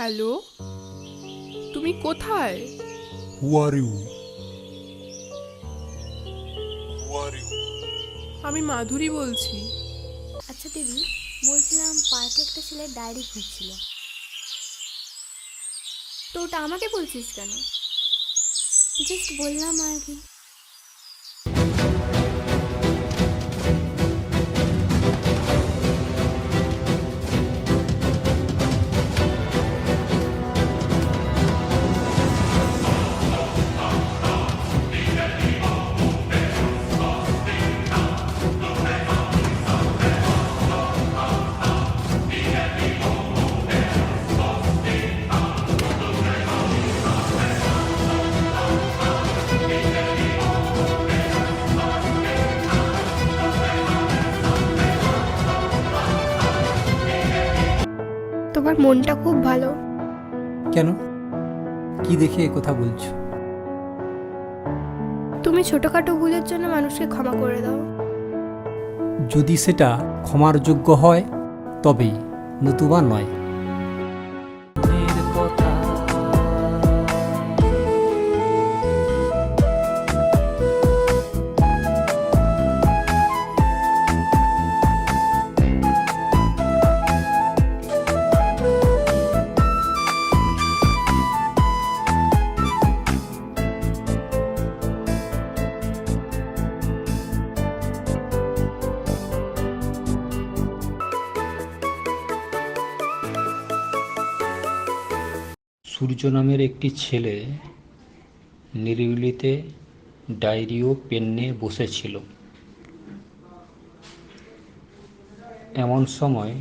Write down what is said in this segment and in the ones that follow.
Hello, তুমি কোথায়? Who are you? Who are you? আমি মাধুরী বলছি। আচ্ছা দিদি, বলছিলাম পার্কে একটা ছেলের ডায়েরি খুঁজছিল, তো ওটা আমাকে বলছিস কেন? জাস্ট বললাম আর কি। তোমার মনটা খুব ভালো। কেন? কি দেখে এ কথা বলছো? তুমি ছোটখাটো ভুলের জন্য মানুষকে ক্ষমা করে দাও। যদি সেটা ক্ষমার যোগ্য হয় তবেই, নতুবা নয়। সূর্য নামের একটি ছেলে নিরিবিলিতে ডায়েরি ও পেন নিয়ে বসেছিল। এমন সময়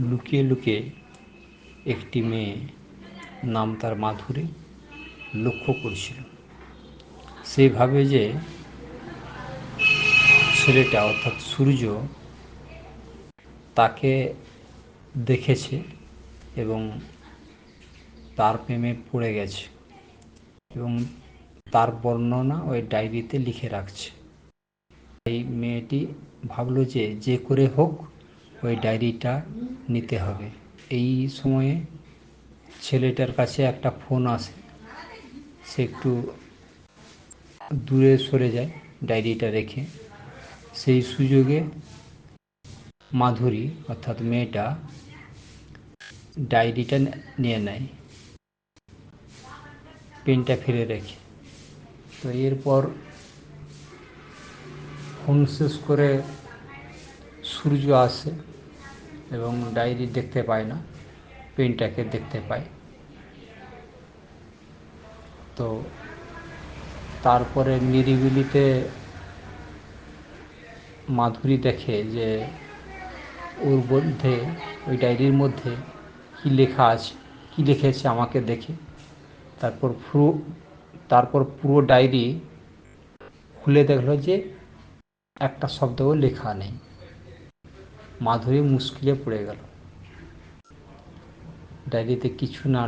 লুকিয়ে লুকিয়ে একটি মেয়ে, নাম তার মাধুরী, লক্ষ্য করছিল। সে ভাবে যে ছেলেটা অর্থাৎ সূর্য তাকে দেখেছে এবং তার প্রেমে পড়ে গেছে এবং তার বর্ণনা ওই ডায়েরিতে লিখে রাখছে। এই মেয়েটি ভাবলো যে যে করে হোক ওই ডায়েরিটা নিতে হবে। এই সময়ে ছেলেটার কাছে একটা ফোন আসে। সে একটু দূরে সরে যায় ডায়েরিটা রেখে। সেই সুযোগে মাধুরী অর্থাৎ মেয়েটা ডায়েরিটা নিয়ে নেয়, পেনটা ফিরে রেখে। তো এরপর ফোন শেষ করে সূর্য আসে এবং ডায়েরি দেখতে পায় না, পেনটাকে দেখতে পায়। তো তারপরে নিরিবিলিতে মাধুরী দেখে যে ওর মধ্যে, ওই ডায়েরির মধ্যে কী লেখা আছে, কী লিখেছে আমাকে দেখে। তারপর পুরো ডায়েরি খুলে দেখলো যে একটা শব্দও লেখা নেই। মাধুরী মুশকিলে পড়ে গেল। ডায়েরিতে কিছু না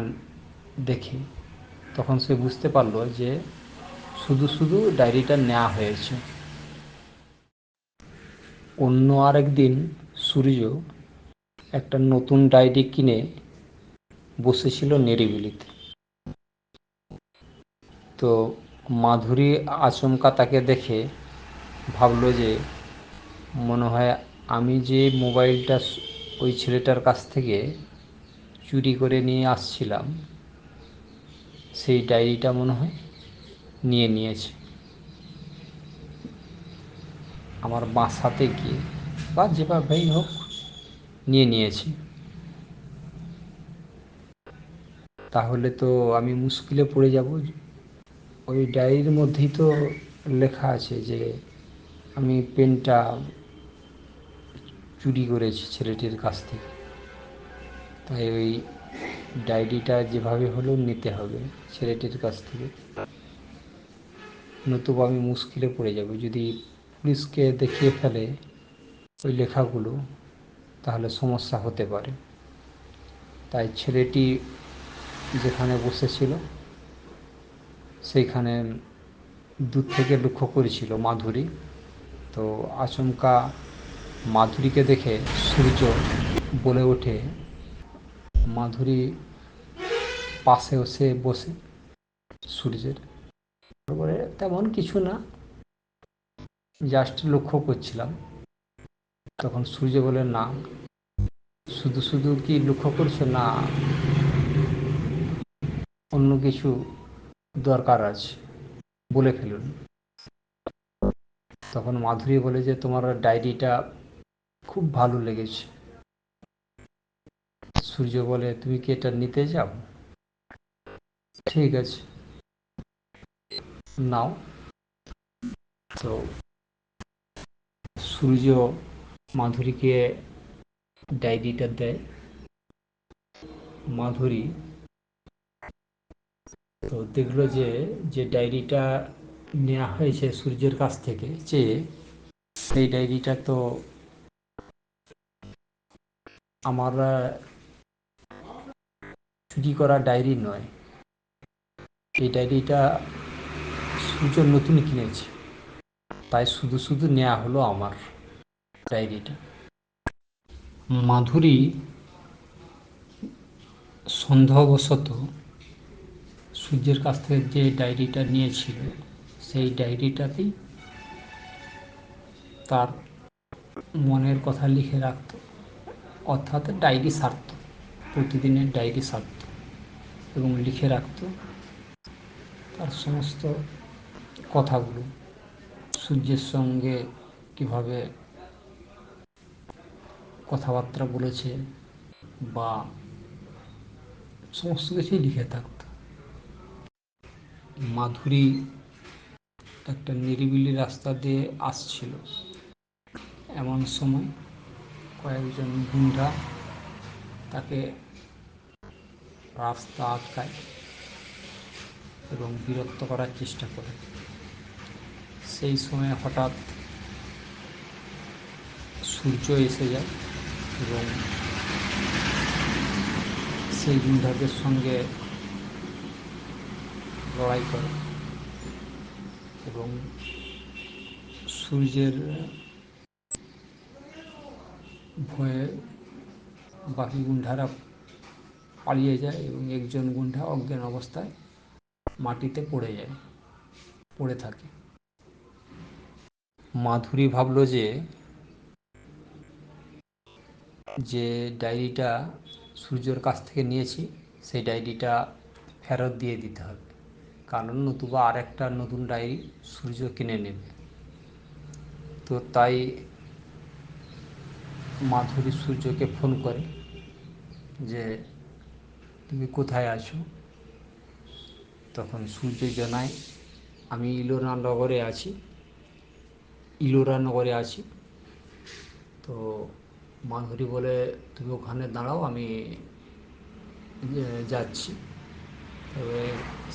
দেখে তখন সে বুঝতে পারলো যে শুধু শুধু ডায়েরিটা নেওয়া হয়েছে। অন্য আরেক দিন সূর্য একটা নতুন ডায়েরি কিনে বসেছিল নিরিবিলিতে। তো মাধুরী আচমকা তাকে দেখে ভাবলো যে মনে হয় আমি যে মোবাইলটা ওই ছেলেটার কাছ থেকে চুরি করে নিয়ে আসছিলাম সেই ডায়েরিটা মনে হয় নিয়ে নিয়েছে আমার বাসাতে গিয়ে, বা যেভাবেই হোক নিয়ে নিয়েছি। তাহলে তো আমি মুশকিলে পড়ে যাব। ওই ডায়েরির মধ্যেই তো লেখা আছে যে আমি পেনটা চুরি করেছি ছেলেটির কাছ থেকে। তাই ওই ডায়েরিটা যেভাবে হলেও নিতে হবে ছেলেটির কাছ থেকে, নতুবা আমি মুশকিলে পড়ে যাব। যদি পুলিশকে দেখিয়ে ফেলে ওই লেখাগুলো তাহলে সমস্যা হতে পারে। তাই ছেলেটি যেখানে বসেছিল সেইখানে দূর থেকে লক্ষ্য করেছিল মাধুরী। তো আচমকা মাধুরীকে দেখে সূর্য বলে ওঠে, মাধুরী পাশে এসে বসে সূর্যের, তারপরে তেমন কিছু না, জাস্ট লক্ষ্য করছিলাম। তখন সূর্য বলে, না শুধু শুধু কি লক্ষ্য করছো, না অন্য কিছু দরকার আছে, বলে ফেলুন। তখন মাধুরী বলে যে তোমার ডায়েরিটা খুব ভালো লেগেছে। সূর্য বলে, তুমি কি এটা নিতে যাও? ঠিক আছে, নাও। তো সূর্য মাধুরীকে ডায়েরিটা দেয়। মাধুরী তো দেখলো যে যে ডায়েরিটা নেওয়া হয়েছে সূর্যের কাছ থেকে, যে সেই ডায়েরিটা তো আমার চুরি করা ডায়েরি নয়, এই ডায়েরিটা সূর্য নতুন কিনেছে, তাই শুধু শুধু নেওয়া হলো আমার ডায়েরিটা। মাধুরী সন্দেহবশত সূর্যের কাছ থেকে যে ডায়েরিটা নিয়েছিল সেই ডায়েরিটাতেই তার মনের কথা লিখে রাখত, অর্থাৎ ডায়েরি সারত, প্রতিদিনের ডায়েরি সারত এবং লিখে রাখত তার সমস্ত কথাগুলো, সূর্যের সঙ্গে কিভাবে কথাবার্তা বলেছে বা সমস্ত কিছুই লিখে থাকত। মাধুরী একটা নিরিবিলি রাস্তা দিয়ে আসছিল, এমন সময় কয়েকজন গুন্ডা তাকে রাস্তা আটকায় এবং বিরক্ত করার চেষ্টা করে। সেই সময় হঠাৎ সূর্য এসে যায় এবং সেই গুন্ডাদের সঙ্গে লড়াই করে এবং সূর্যের ভয়ে বাকি গুন্ডারা পালিয়ে যায় এবং একজন গুন্ডা অজ্ঞান অবস্থায় মাটিতে পড়ে থাকে। মাধুরী ভাবলো যে যে ডায়েরিটা সূর্যর কাছ থেকে নিয়েছি সেই ডায়েরিটা ফেরত দিয়ে দিতে হবে, কারণ নতুবা আর একটা নতুন ডায়েরি সূর্য কিনে নেবে। তো তাই মাধুরী সূর্যকে ফোন করে যে তুমি কোথায় আছো। তখন সূর্য জানায়, আমি ইলোরানগরে আছি। তো মাধুরী বলে, তুমি ওখানে দাঁড়াও, আমি যাচ্ছি। তবে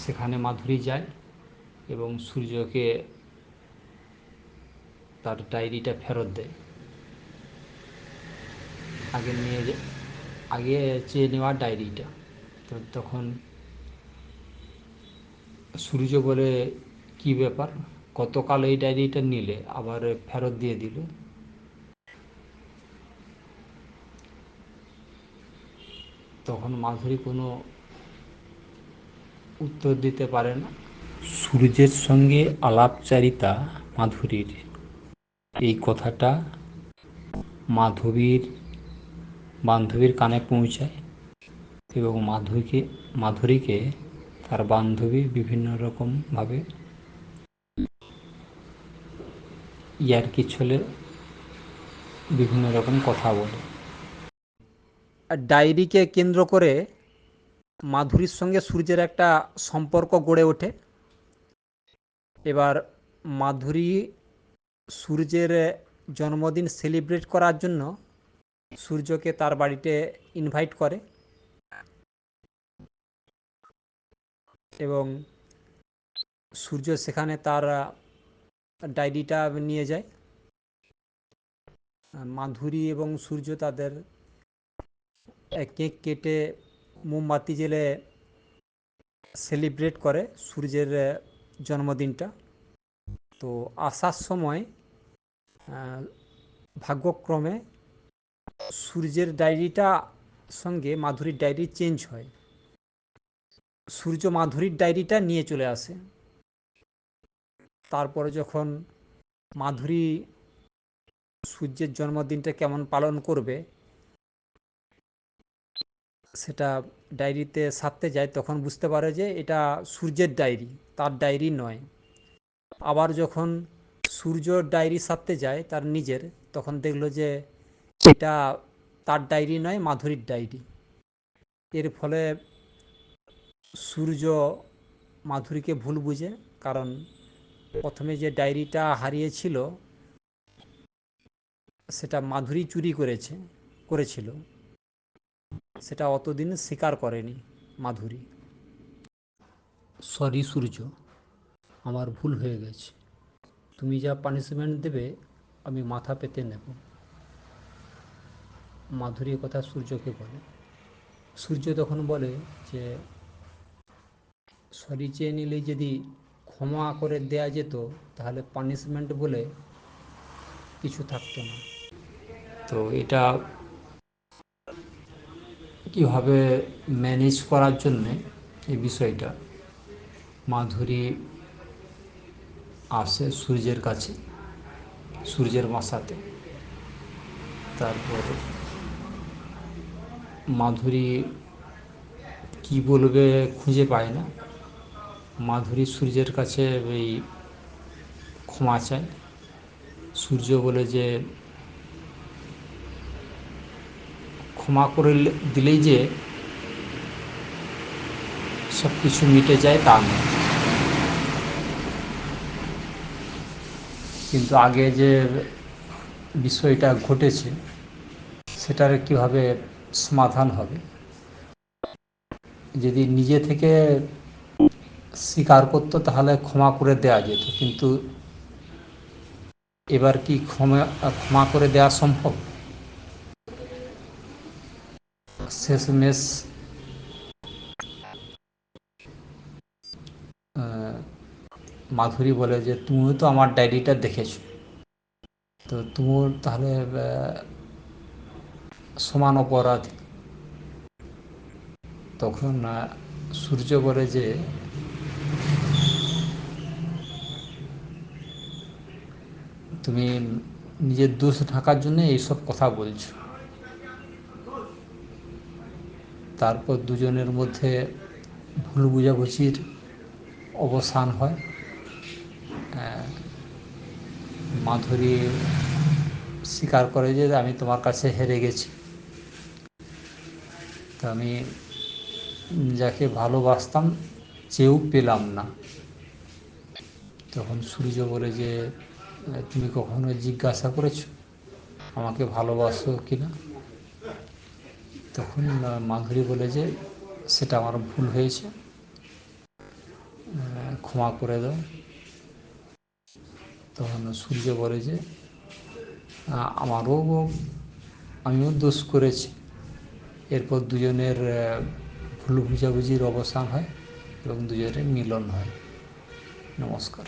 সেখানে মাধুরী যায় এবং সূর্যকে তার ডায়েরিটা ফেরত দেয়, আগে চেয়ে নেওয়া ডায়েরিটা। তো তখন সূর্য বলে, কি ব্যাপার, গতকাল এই ডায়েরিটা নিলে আবার ফেরত দিয়ে দিল। তখন মাধুরী কোনো উত্তর দিতে পারে না। সূর্যের সঙ্গে আলাপচারিতা মাধুরীর, এই কথাটা বান্ধবীর কানে পৌঁছায় এবং মাধুরীকে তার বান্ধবী বিভিন্ন রকমভাবে ইয়ার্কি ছলে বিভিন্ন রকম কথা বলে। ডায়েরিকে কেন্দ্র করে মাধুরীর সঙ্গে সূর্যের একটা সম্পর্ক গড়ে ওঠে। এবার মাধুরী সূর্যের জন্মদিন সেলিব্রেট করার জন্য সূর্যকে তার বাড়িতে ইনভাইট করে এবং সূর্য সেখানে তার ডায়েরিটা নিয়ে যায়। মাধুরী এবং সূর্য তাদের কেক কেটে মোমবাতি জ্বেলে সেলিব্রেট করে সূর্যের জন্মদিনটা। তো আসার সময় ভাগ্যক্রমে সূর্যের ডায়েরিটা সঙ্গে মাধুরীর ডায়েরি চেঞ্জ হয়। সূর্য মাধুরীর ডায়েরিটা নিয়ে চলে আসে। তারপরে যখন মাধুরী সূর্যের জন্মদিনটা কেমন পালন করবে সেটা ডায়েরিতে সারতে যায়, তখন বুঝতে পারে যে এটা সূর্যের ডায়েরি, তার ডায়েরি নয়। আবার যখন সূর্য ডায়েরি সারতে যায় তার নিজের, তখন দেখলো যে এটা তার ডায়েরি নয়, মাধুরীর ডায়েরি। এর ফলে সূর্য মাধুরীকে ভুল বুঝে, কারণ প্রথমে যে ডায়েরিটা হারিয়েছিল সেটা মাধুরী চুরি করেছিল, সেটা অতদিন স্বীকার করেনি মাধুরী। সরি সূর্য, আমার ভুল হয়ে গেছে, তুমি যা পানিশমেন্ট দেবে আমি মাথা পেতে নেব। মাধুরী কথা সূর্যকে বলে। সূর্য তখন বলে যে সরি চেয়ে নিলেই যদি ক্ষমা করে দেয়া যেত তাহলে পানিশমেন্ট বলে কিছু থাকতো না। তো এটা কীভাবে ম্যানেজ করার জন্যে এই বিষয়টা, মাধুরী আসে সূর্যের কাছে, সূর্যের বাসাতে। তারপর মাধুরী কি বলবে খুঁজে পায় না। মাধুরী সূর্যের কাছে এই ক্ষমা চায়। সূর্য বলে যে ক্ষমা করে দিলেই যে সব কিছু মিটে যায় তা নয়, কিন্তু আগে যে বিষয়টা ঘটেছে সেটার কিভাবে সমাধান হবে। যদি নিজে থেকে স্বীকার করতো তাহলে ক্ষমা করে দেওয়া যেত, কিন্তু এবার কি ক্ষমা করে দেওয়া সম্ভব? শেষমেশ মাধুরী বলে যে তুমিও তো আমার ডায়েরিটা দেখেছো, তো তুমিও তাহলে সমান অপরাধী। তখন সূর্য বলে যে তুমি নিজের দোষ ঢাকার জন্য এইসব কথা বলছো। তারপর দুজনের মধ্যে ভুল বুঝাবুঝির অবসান হয়। মাধুরী স্বীকার করে যে আমি তোমার কাছে হেরে গেছি, তা আমি যাকে ভালোবাসতাম চেয়েও পেলাম না। তখন সূর্য বলে যে তুমি কখনো জিজ্ঞাসা করেছো আমাকে ভালোবাসো কিনা? তখন মাধুরী বলে যে সেটা আমার ভুল হয়েছে, ক্ষমা করে দাও। তখন সূর্য বলে যে আমিও দোষ করেছি। এরপর দুজনের ভুল বুঝাবুঝির অবসান হয় এবং দুজনের মিলন হয়। নমস্কার।